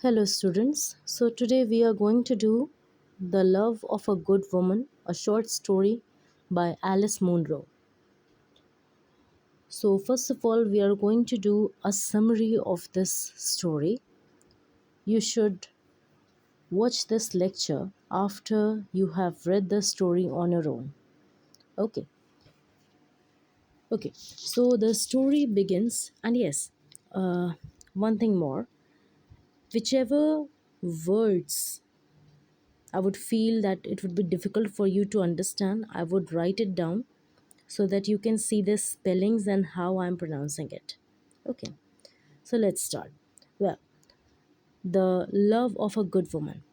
Hello, students. So, today we are going to do The Love of a Good Woman, a short story by Alice Munro. So, first of all, we are going to do a summary of this story. You should watch this lecture after you have read the story on your own. Okay, okay. So, the story begins, and yes, one thing more whichever words I would feel that it would be difficult for you to understand, I would write it down so that you can see the spellings and how I'm pronouncing it. Okay, so let's start. Well, the love of a good woman.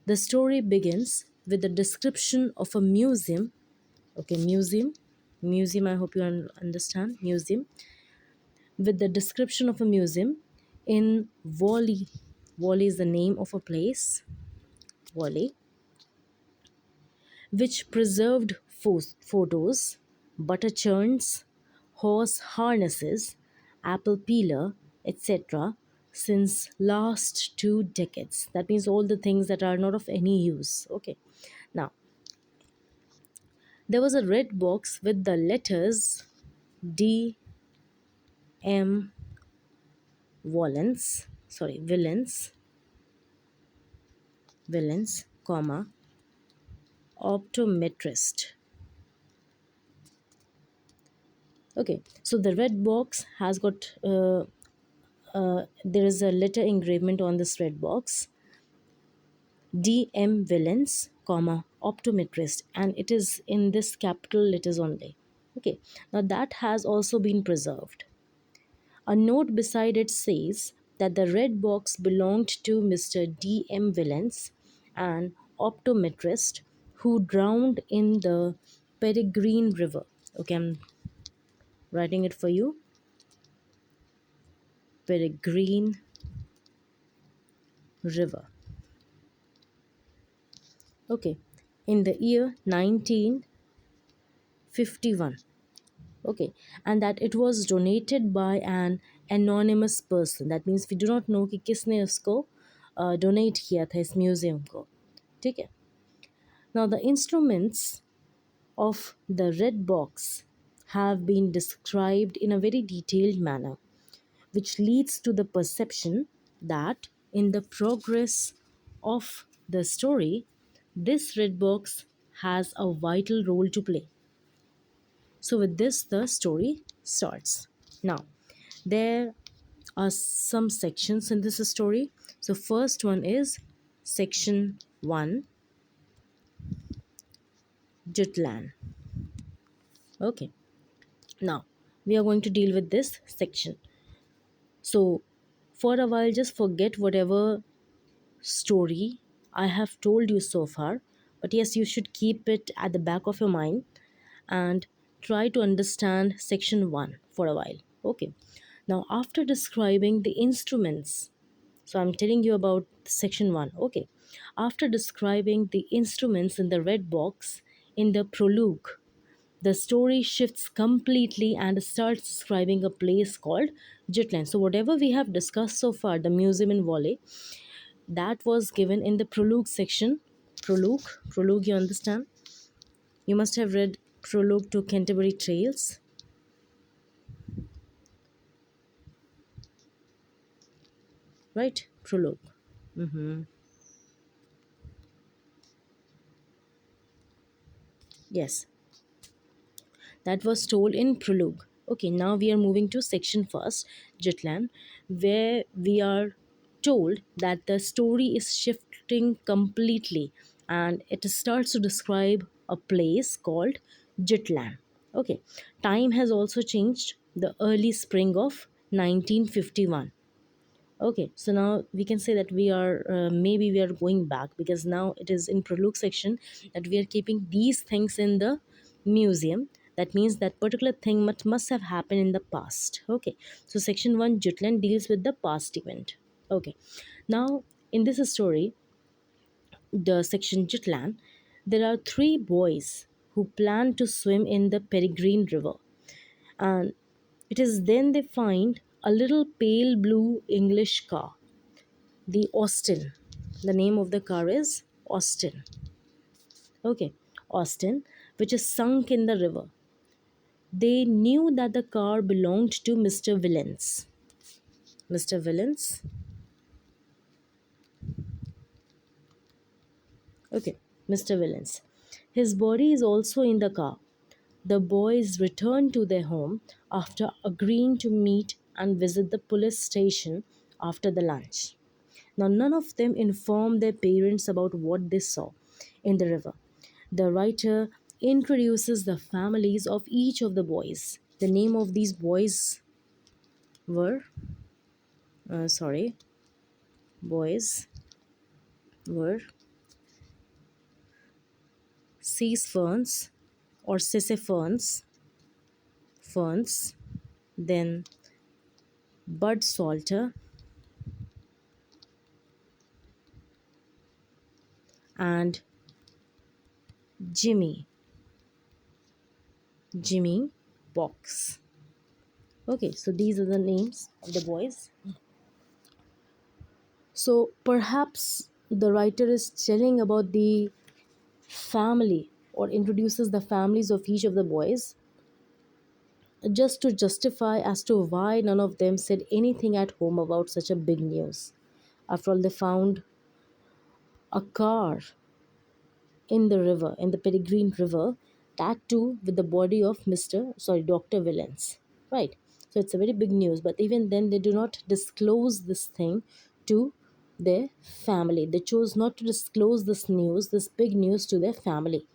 The story begins with the description of a museum. Okay, museum. I hope you understand museum. With the description of a museum in Wally. Wally is the name of a place. Wally, which preserved photos, butter churns, horse harnesses, apple peeler, etc., since last 2 decades. That means all the things that are not of any use. Okay. Now, there was a red box with the letters D M villains, comma, optometrist. Okay, so the red box has got there is a letter engravement on this red box, DM villains, comma, optometrist, and it is in this capital letters only. Okay, now that has also been preserved. A note beside it says that the red box belonged to Mr. DM Villains, an optometrist who drowned in the Peregrine River. Okay, I'm writing it for you. Peregrine River. Okay, in the year 1951. Okay, and that it was donated by an anonymous person. That means we do not know कि किसने उसको donate किया था इस museum को. ठीक है. Now the instruments of the red box have been described in a very detailed manner, which leads to the perception that in the progress of the story, this red box has a vital role to play. So, with this, the story starts. Now, there are some sections in this story. So, first one is section 1, Jutland. Okay, now we are going to deal with this section. So, for a while, just forget whatever story I have told you so far. But yes, you should keep it at the back of your mind and try to understand section 1 for a while. Okay. Now, after describing the instruments, so I'm telling you about section 1. Okay. After describing the instruments in the red box in the prologue, the story shifts completely and starts describing a place called Jutland. So, whatever we have discussed so far, the museum in Wale, that was given in the prologue section. Prologue, you understand? You must have read Prologue to Canterbury Tales. Right? Prologue. Yes, that was told in Prologue. Okay, now we are moving to section first, Jutland, where we are told that the story is shifting completely and it starts to describe a place called Jutland. Okay, time has also changed, the early spring of 1951. Okay, so now we can say that we are maybe we are going back because now it is in prologue section that we are keeping these things in the museum. That means that particular thing must have happened in the past. Okay, so section 1 Jutland deals with the past event. Okay, now in this story, the section Jutland, there are three boys who plan to swim in the Peregrine River, and it is then they find a little pale blue English car. the Austin. The name of the car is Austin. Okay, Austin, which is sunk in the river. They knew that the car belonged to Mr. Villains. Mr. Villains. Okay, Mr. Villains. His body is also in the car. The boys returned to their home after agreeing to meet and visit the police station after the lunch. Now, none of them informed their parents about what they saw in the river. The writer introduces the families of each of the boys. The name of these boys were, sorry, boys were Seas Ferns or Sisypherns, Ferns, then Bud Salter and Jimmy, Jimmy Box. Okay, so these are the names of the boys. So perhaps the writer is telling about the family or introduces the families of each of the boys just to justify as to why none of them said anything at home about such a big news. After all, they found a car in the river, in the Peregrine River, that too with the body of Dr. Villains. Right. So it's a very big news, but even then they do not disclose this thing to their family. They chose not to disclose this news, this big news to their family.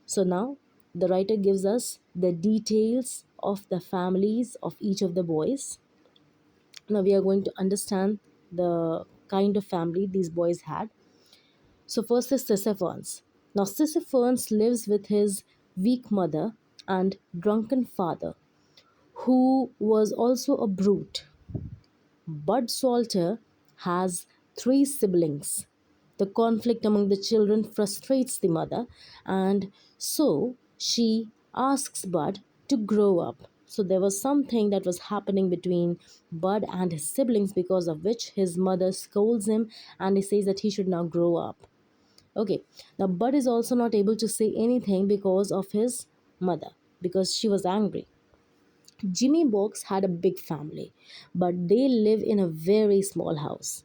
So now the writer gives us the details of the families of each of the boys. Now we are going to understand the kind of family these boys had. So first is Sisyphus. Now Sisyphus lives with his weak mother and drunken father, who was also a brute. Bud Salter has three siblings. The conflict among the children frustrates the mother, and so she asks Bud to grow up. So there was something that was happening between Bud and his siblings, because of which his mother scolds him and he says that he should now grow up. Okay, now Bud is also not able to say anything because of his mother, because she was angry. Jimmy Box had a big family, but they live in a very small house.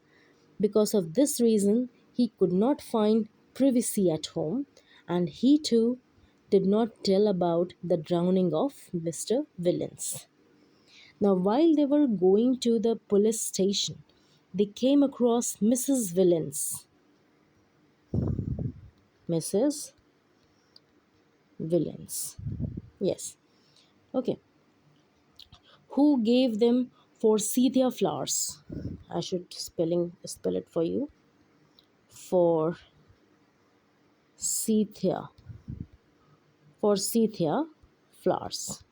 Because of this reason, he could not find privacy at home, and he too did not tell about the drowning of Mr. Villains. Now, while they were going to the police station, they came across Mrs. Villains. Mrs. Villains. Yes. Okay. Who gave them forsythia flowers? I should spell it for you. Forsythia. Forsythia flowers.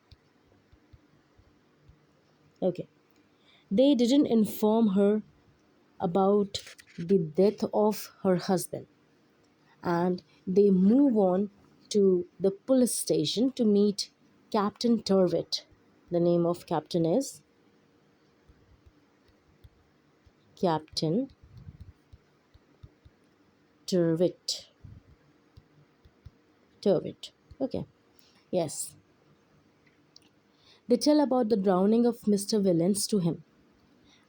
Okay. They didn't inform her about the death of her husband, and they move on to the police station to meet Captain Turvitt. The name of captain is Captain Turvitt. Turvitt. Okay. Yes. They tell about the drowning of Mr. Villains to him,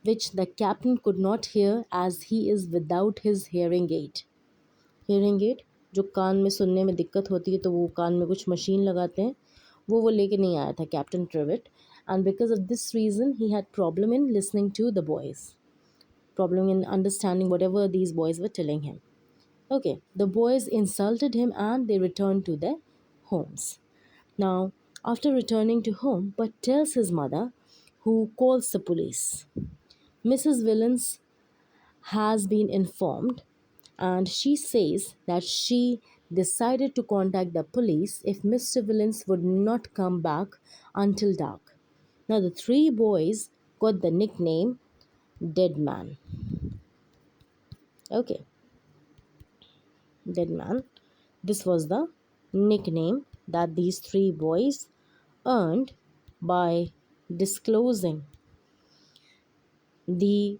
which the captain could not hear as he is without his hearing aid. Hearing aid, जो कान में सुनने में दिक्कत होती है तो वो कान में कुछ मशीन लगाते हैं, वो लेके नहीं आया था captain ट्रेविट, and because of this reason he had problem in listening to the boys, problem in understanding whatever these boys were telling him. Okay, the boys insulted him and they returned to their homes. Now, after returning to home, Bud tells his mother, who calls the police. Mrs. Villains has been informed, and she says that she decided to contact the police if Mr. Villains would not come back until dark. Now, the three boys got the nickname Dead Man. Okay, Dead Man. This was the nickname that these three boys earned by disclosing the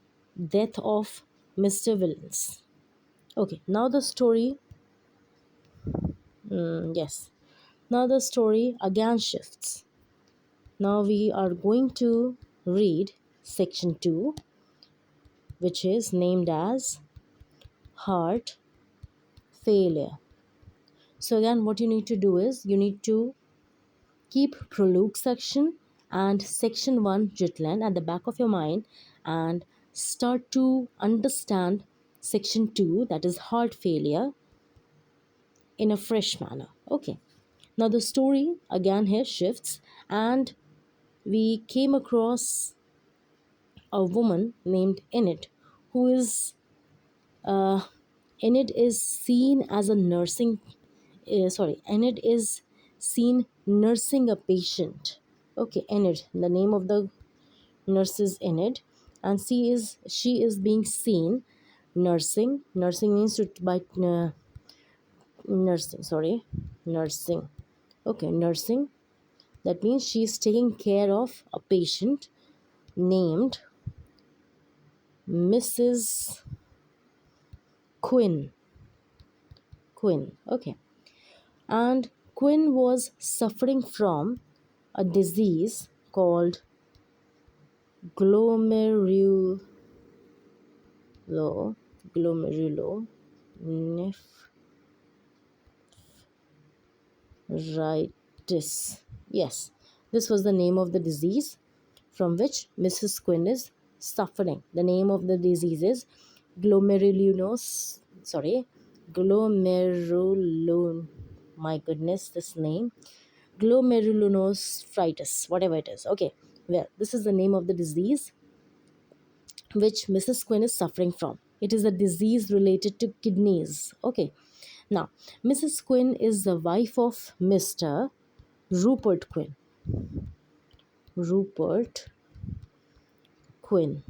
death of Mr. Villains. Okay, now the story, yes, now the story again shifts. Now we are going to read section 2, which is named as Heart Failure. So, again, what you need to do is you need to keep prologue section and section 1 Jutland at the back of your mind and start to understand section 2, that is heart failure, in a fresh manner. Okay. Now the story again here shifts, and we came across a woman named Enid, who is uh, Enid is seen as a Enid is seen nursing a patient. Okay, Enid, the name of the nurse is Enid, and she is being seen nursing. Nursing means to by nursing. Sorry, nursing. Okay, nursing. That means she is taking care of a patient named Mrs. Quinn. Quinn. Okay, and Quinn was suffering from a disease called glomerulo nephritis. Yes, this was the name of the disease from which Mrs. Quinn is suffering. The name of the disease is glomerulonephritis. Sorry, glomerulon. My goodness, this name, glomerulonephritis, whatever it is. Okay, well, this is the name of the disease which Mrs. Quinn is suffering from. It is a disease related to kidneys. Okay, now Mrs. Quinn is the wife of Mr. Rupert Quinn. Rupert Quinn.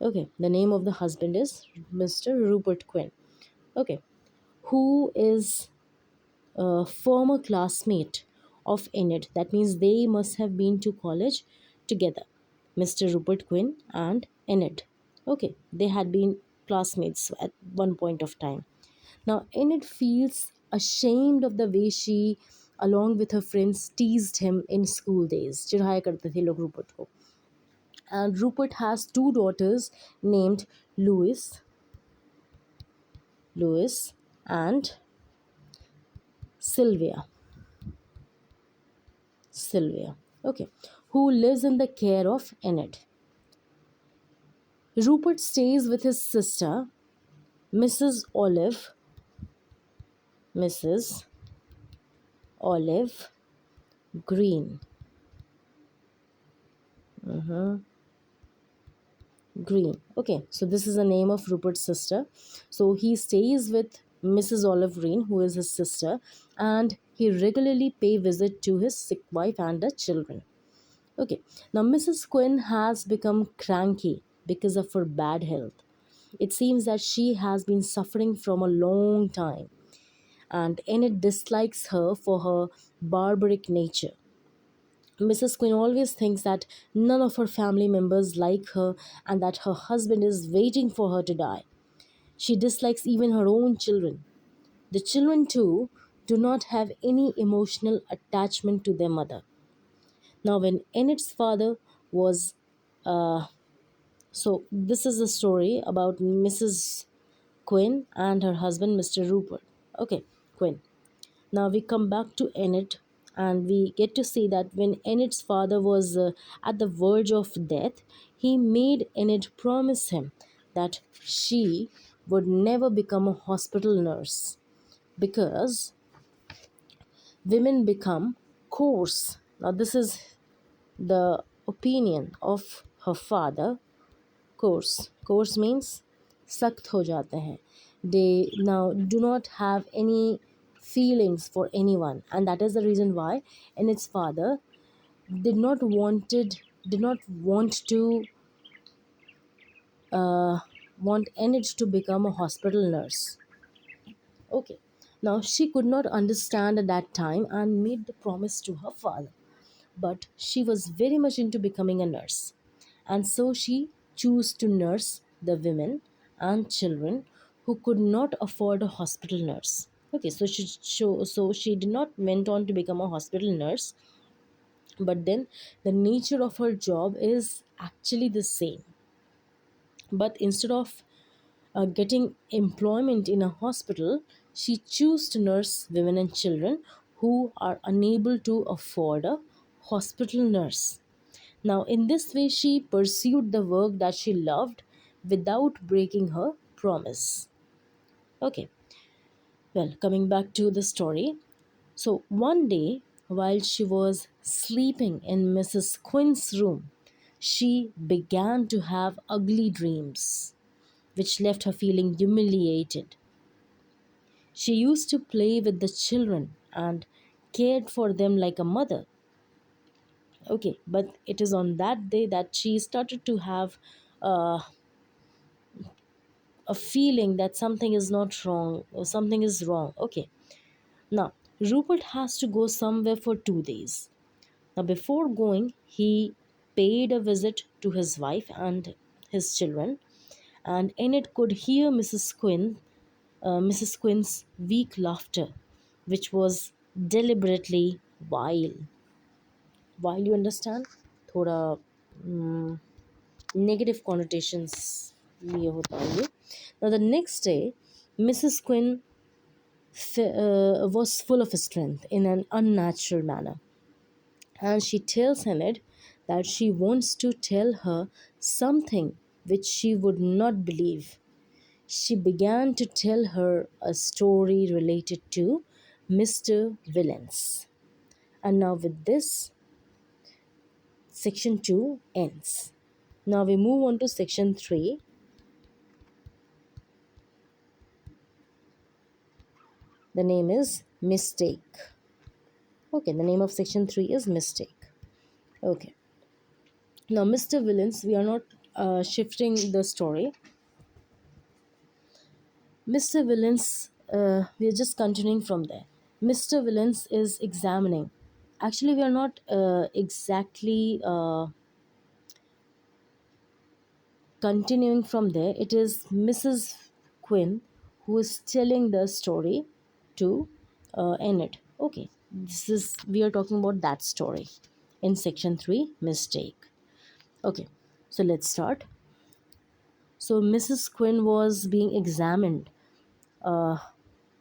Okay, the name of the husband is Mr. Rupert Quinn. Okay, who is a former classmate of Enid. That means they must have been to college together. Mr. Rupert Quinn and Enid. Okay, they had been classmates at one point of time. Now, Enid feels ashamed of the way she, along with her friends, teased him in school days. चिढ़ाया करते थे लोग Rupert को. And Rupert has two daughters named Louis, and Sylvia. Okay, who lives in the care of Enid. Rupert stays with his sister, Mrs. Olive Green. Green. Okay, so this is the name of Rupert's sister. So he stays with Mrs. Olive Green, who is his sister, and he regularly pay visit to his sick wife and the children. Okay, now Mrs. Quinn has become cranky because of her bad health. It seems that she has been suffering from a long time, and Enid dislikes her for her barbaric nature. Mrs. Quinn always thinks that none of her family members like her and that her husband is waiting for her to die. She dislikes even her own children. The children, too, do not have any emotional attachment to their mother. Now, when Enid's father was so this is a story about Mrs. Quinn and her husband, Mr. Rupert. Okay, Quinn. Now we come back to Enid, and we get to see that when Enid's father was at the verge of death, he made Enid promise him that she would never become a hospital nurse because women become coarse. Now, this is the opinion of her father. Coarse means सख्त हो जाते हैं. They now do not have any feelings for anyone, and that is the reason why Enid's father did not want to want Enid to become a hospital nurse. Okay, now she could not understand at that time and made the promise to her father, but she was very much into becoming a nurse, and so she chose to nurse the women and children who could not afford a hospital nurse. Okay, so she did not went on to become a hospital nurse, but then the nature of her job is actually the same. But instead of getting employment in a hospital, she chose to nurse women and children who are unable to afford a hospital nurse. Now, in this way, she pursued the work that she loved without breaking her promise. Okay, well, coming back to the story. So, one day, while she was sleeping in Mrs. Quinn's room, she began to have ugly dreams, which left her feeling humiliated. She used to play with the children and cared for them like a mother. Okay, but it is on that day that she started to have uh, a feeling that something is not wrong or something is wrong. Okay, now Rupert has to go somewhere for 2 days. Now, before going, he paid a visit to his wife and his children, and Enid could hear Mrs. Quinn's weak laughter, which was deliberately vile. Vile, you understand? थोड़ा negative connotations लिए होता है ये. Now the next day, Mrs. Quinn was full of strength in an unnatural manner, and she tells Enid that she wants to tell her something which she would not believe. She began to tell her a story related to Mr. Villains. And now, with this, section 2 ends. Now, we move on to section 3. The name is Mistake. Okay, the name of section 3 is Mistake. Okay. Now, Mr. Villains, we are not shifting the story. Mr. Villains, we are just continuing from there. Mr. Villains is examining. Actually, we are not exactly continuing from there. It is Mrs. Quinn who is telling the story to Enid. Okay, this is we are talking about that story in section 3, Mistake. Okay, so let's start. So Mrs. Quinn was being examined uh,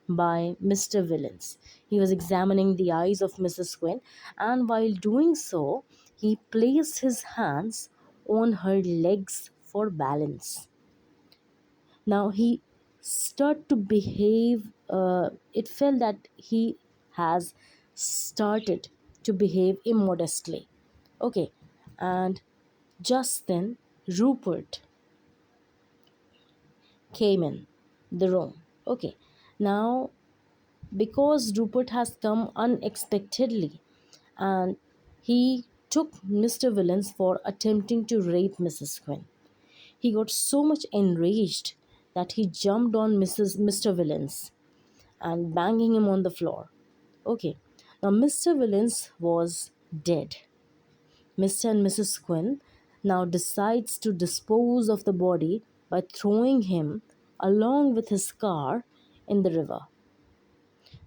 by Mr. Villains. He was examining the eyes of Mrs. Quinn, and while doing so, he placed his hands on her legs for balance. Now he started to behave, it felt that he has started to behave immodestly. Okay, and just then Rupert came in the room. Okay, now because Rupert has come unexpectedly and he took Mr. Villains for attempting to rape Mrs. Quinn. He got so much enraged that he jumped on Mr. Villains and banging him on the floor. Okay, now Mr. Villains was dead. Mr. and Mrs. Quinn now decides to dispose of the body by throwing him along with his car in the river.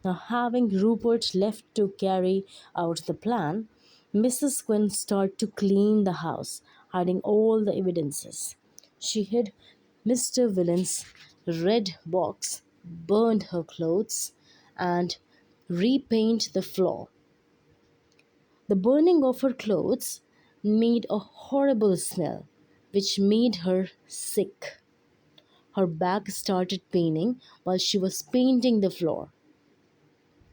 Now, having Rupert left to carry out the plan, Mrs. Quinn started to clean the house, hiding all the evidences. She hid Mr. Villain's red box, burned her clothes, and repainted the floor. The burning of her clothes made a horrible smell, which made her sick. Her back started paining while she was painting the floor.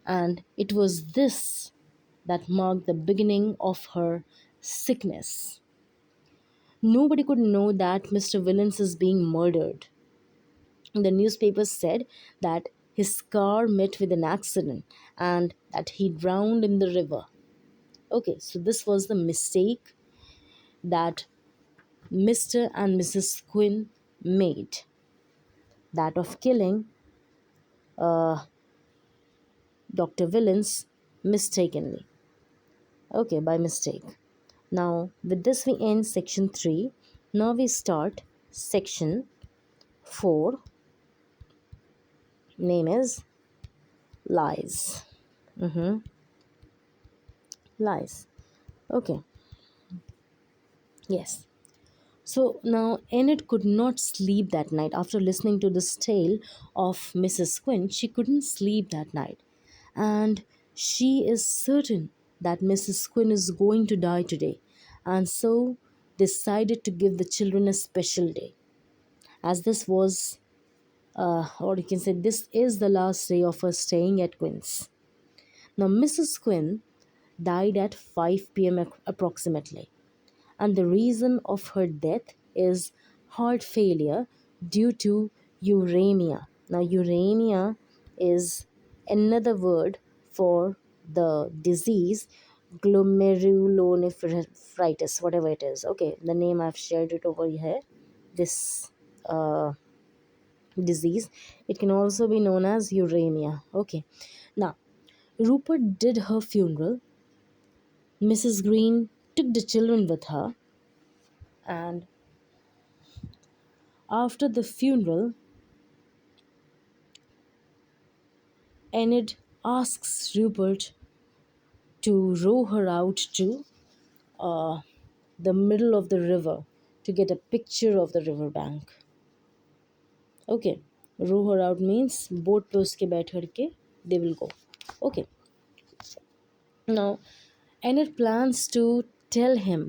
And it was this that marked the beginning of her sickness. Nobody could know that Mr. Villains is being murdered. The newspapers said that his car met with an accident and that he drowned in the river. Okay, so this was the mistake that Mr. and Mrs. Quinn made, that of killing Dr. Villains mistakenly. Okay, by mistake. Now, with this, we end section 3. Now, we start section 4, name is lies. Lies. Okay. Yes. So now Enid could not sleep that night. After listening to this tale of Mrs. Quinn, she couldn't sleep that night. And she is certain that Mrs. Quinn is going to die today. And so decided to give the children a special day. As this was, or you can say, this is the last day of her staying at Quinn's. Now, Mrs. Quinn died at 5 p.m. approximately, and the reason of her death is heart failure due to uremia. Now, uremia is another word for the disease glomerulonephritis, whatever it is. Okay, the name I've shared it over here. This uh, disease, it can also be known as uremia. Okay, now Rupert did her funeral. Mrs. Green took the children with her, and after the funeral, Enid asks Rupert to row her out to uh, the middle of the river to get a picture of the riverbank. Okay, row her out means boat पे उसके बैठ करके they will go. Okay, now Enid plans to tell him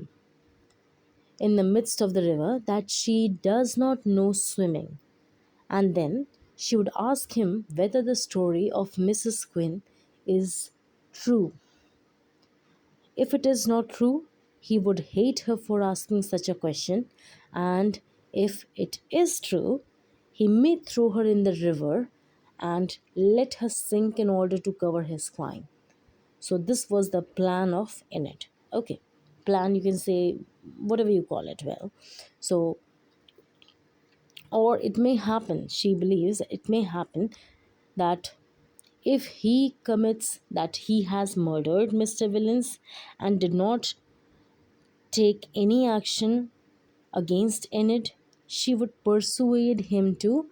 in the midst of the river that she does not know swimming, and then she would ask him whether the story of Mrs. Quinn is true. If it is not true, he would hate her for asking such a question, and if it is true, he may throw her in the river and let her sink in order to cover his crime. So, this was the plan of Enid. Okay, plan, you can say whatever you call it. Well, so, or it may happen, she believes it may happen that if he commits that he has murdered Mr. Villains and did not take any action against Enid, she would persuade him to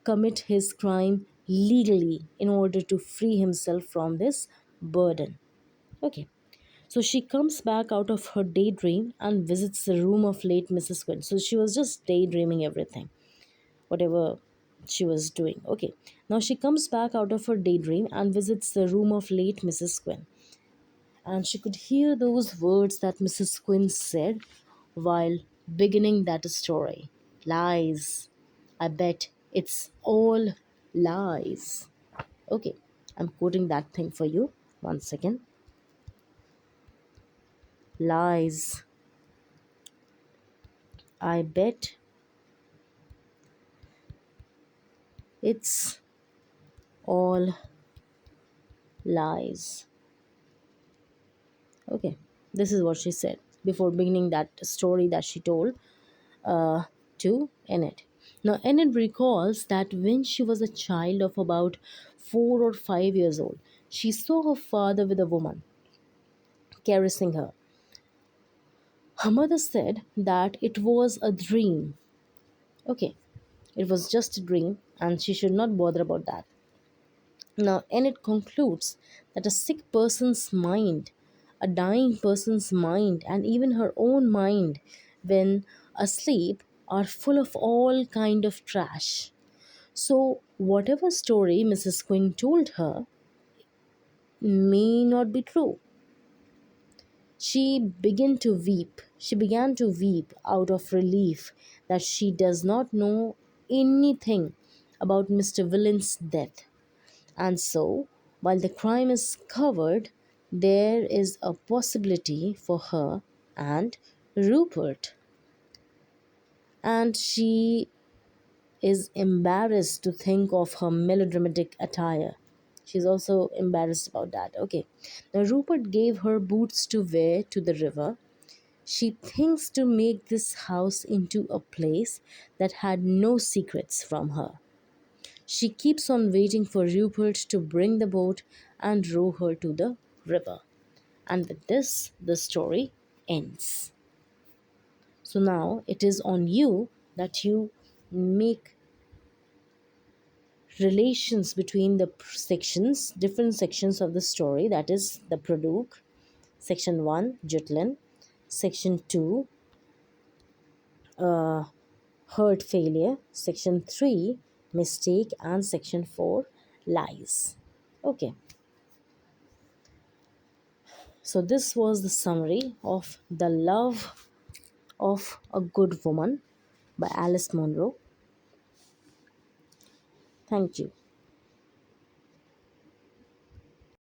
commit his crime legally in order to free himself from this burden. Okay, so she comes back out of her daydream and visits the room of late Mrs. Quinn. So she was just daydreaming everything, whatever she was doing. Okay, now she comes back out of her daydream and visits the room of late Mrs. Quinn, and she could hear those words that Mrs. Quinn said while beginning that story. Lies. I bet it's all lies. Okay, I'm quoting that thing for you. One second. Lies. I bet it's all lies. Okay, this is what she said before beginning that story that she told uh, to Enid. Now, Enid recalls that when she was a child of about 4 or 5 years old, she saw her father with a woman caressing her. Her mother said that it was a dream. Okay, it was just a dream and she should not bother about that. Now, Enid concludes that a sick person's mind, a dying person's mind, and even her own mind when asleep are full of all kind of trash. So, whatever story Mrs. Quinn told her may not be true. She began to weep. She began to weep out of relief that she does not know anything about Mr. Villain's death. And so, while the crime is covered, there is a possibility for her and Rupert. And she is embarrassed to think of her melodramatic attire. She's also embarrassed about that. Okay. Now, Rupert gave her boots to wear to the river. She thinks to make this house into a place that had no secrets from her. She keeps on waiting for Rupert to bring the boat and row her to the river. And with this, the story ends. So now it is on you that you make relations between the sections, different sections of the story, that is the Produk, section 1, Jutlin, section 2, hurt failure, section 3, mistake, and section 4, lies. Okay, so this was the summary of The Love of a Good Woman by Alice Munro. Thank you.